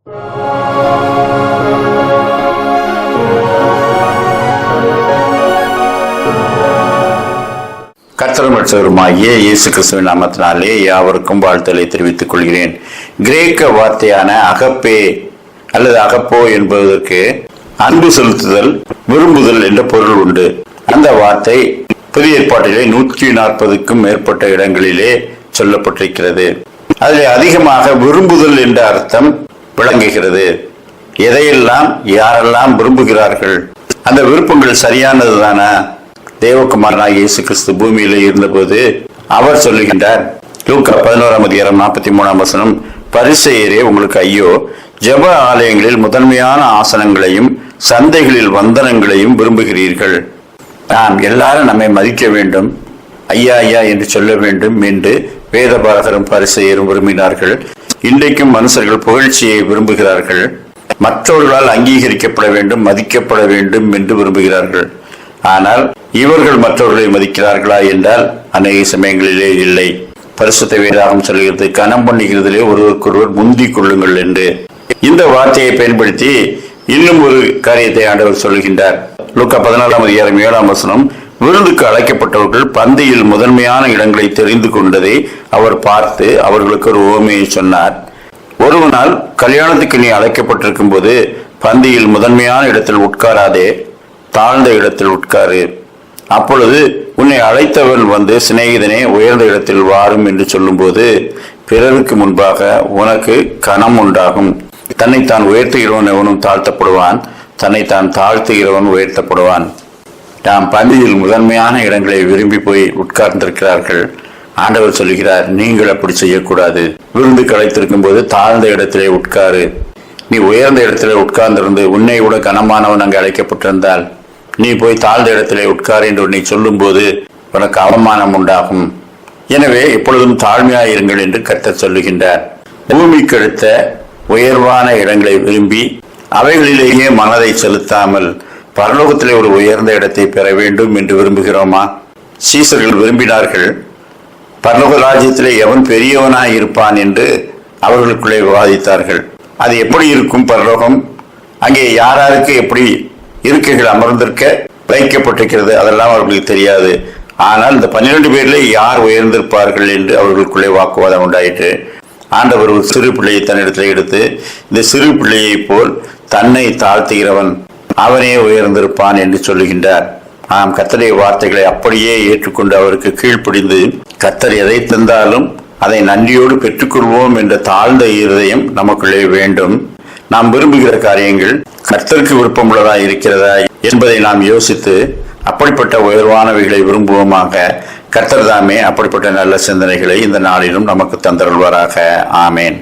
கர்த்தரும் இரட்சகருமாகிய இயேசு கிறிஸ்துவின் நாமத்தினாலே யாவருக்கும் வாழ்த்தலை தெரிவித்துக் கொள்கிறேன். கிரேக்க வார்த்தையான அகப்பே அல்லது அகப்போ என்பதற்கு அன்பு செலுத்துதல், விரும்புதல் என்ற பொருள் உண்டு. அந்த வார்த்தை புதிய ஏற்பாட்டிலே 140க்கும் மேற்பட்ட இடங்களிலே சொல்லப்பட்டிருக்கிறது. அதில் அதிகமாக விரும்புதல் என்ற அர்த்தம் விளங்குகிறது. எதையெல்லாம் யாரெல்லாம் விரும்புகிறார்கள், அந்த விருப்பங்கள் சரியானதுதானா? தேவகுமாரனாகிய இயேசு கிறிஸ்து பூமியிலே இருந்தபோது அவர் சொல்லுகின்றார், லூக்கா 11:43 பரிசேயரே உங்களுக்கு ஐயோ, ஜெப ஆலயங்களில் முதன்மையான ஆசனங்களையும் சந்தைகளில் வந்தனங்களையும் விரும்புகிறீர்கள். நாம் எல்லாரும் நம்மை மதிக்க வேண்டும், ஐயா ஐயா என்று சொல்ல வேண்டும் என்று வேதபாரகரும் பரிசேயரும் விரும்பினார்கள். இன்றைக்கும் மனுஷர்கள் புகழ்ச்சியை விரும்புகிறார்கள். மற்றவர்களால் அங்கீகரிக்கப்பட வேண்டும், மதிக்கப்பட வேண்டும் என்று விரும்புகிறார்கள். ஆனால் இவர்கள் மற்றவர்களை மதிக்கிறார்களா என்றால் அநேக சமயங்களிலே இல்லை. பரிசுத்த வேதாகம் சொல்கிறது, கனம் பண்ணுகிறதிலே ஒருவருக்கொருவர் முந்திக் கொள்ளுங்கள் என்று. இந்த வார்த்தையை பயன்படுத்தி இன்னும் ஒரு காரியத்தை ஆண்டவர் சொல்லுகின்றார். லூக்கா 14:7 விருந்துக்கு அழைக்கப்பட்டவர்கள் பந்தியில் முதன்மையான இடங்களை தெரிந்து கொண்டதை அவர் பார்த்து அவர்களுக்கு ஒரு உவமையை சொன்னார். ஒருவனால் கல்யாணத்துக்கு நீ அழைக்கப்பட்டிருக்கும் போது பந்தியில் முதன்மையான இடத்தில் உட்காராதே, தாழ்ந்த இடத்தில் உட்காரு. அப்பொழுது உன்னை அழைத்தவன் வந்து, சிநேகிதனே உயர்ந்த இடத்தில் வாரும் என்று சொல்லும் போது பிறருக்கு முன்பாக உனக்கு கனம் உண்டாகும். தன்னைத்தான் உயர்த்துகிறவன் எவனும் தாழ்த்தப்படுவான், தன்னைத்தான் தாழ்த்துகிறவன் உயர்த்தப்படுவான். நாம் பந்தியில் முதன்மையான இடங்களை விரும்பி போய் உட்கார்ந்திருக்கிறார்கள். ஆண்டவர் சொல்லுகிறார், நீங்கள் அப்படி செய்யக்கூடாது. விருந்து அழைத்திருக்கும் போது தாழ்ந்த இடத்திலே உட்காரு. நீ உயர்ந்த இடத்திலே உட்கார்ந்திருந்து உன்னை விட கனமானவன் அங்கு அழைக்கப்பட்டிருந்தால் நீ போய் தாழ்ந்த இடத்திலே உட்கார் என்று உன்னை சொல்லும் போது உனக்கு அவமானம் உண்டாகும். எனவே எப்பொழுதும் தாழ்மையாயிருங்கள் என்று கர்த்தர் சொல்லுகின்றார். பூமிக்கு அடுத்த உயர்வான இடங்களை விரும்பி அவைகளிலேயே மனதை செலுத்தாமல் பரலோகத்திலே ஒரு உயர்ந்த இடத்தை பெற வேண்டும் என்று விரும்புகிறோமா? சீசர்கள் விரும்பினார்கள். பரலோக ராஜ்யத்திலே எவன் பெரியவனாய் இருப்பான் என்று அவர்களுக்குள்ளே விவாதித்தார்கள். அது எப்படி இருக்கும் பரலோகம்? அங்கே யாராருக்கு எப்படி இருக்கைகள் அமர்ந்திருக்க வைக்கப்பட்டிருக்கிறது அதெல்லாம் அவர்களுக்கு தெரியாது. ஆனால் இந்த 12 பேரிலே யார் உயர்ந்திருப்பார்கள் என்று அவர்களுக்குள்ளே வாக்குவாதம் உண்டாயிற்று. ஆண்டவர் ஒரு சிறு பிள்ளையை தன்னிடத்தில் எடுத்து, இந்த சிறு பிள்ளையை போல் தன்னை தாழ்த்துகிறவன் அவனே உயர்ந்திருப்பான் என்று சொல்லுகின்றார். நாம் கர்த்தருடைய வார்த்தைகளை அப்படியே ஏற்றுக்கொண்டு அவருக்கு கீழ்ப்படிந்து கர்த்தர் எதை தந்தாலும் அதை நன்றியோடு பெற்றுக்கொள்வோம் என்ற தாழ்ந்த இருதயம் நமக்குள்ளே வேண்டும். நாம் விரும்புகிற காரியங்கள் கர்த்தருக்கு விருப்பமுள்ளதா இருக்கிறதா என்பதை நாம் யோசித்து அப்படிப்பட்ட உயர்வானவைகளை விரும்புவோமாக. கர்த்தர் தாமே அப்படிப்பட்ட நல்ல சிந்தனைகளை இந்த நாளிலும் நமக்கு தந்தருள்வாராக. ஆமேன்.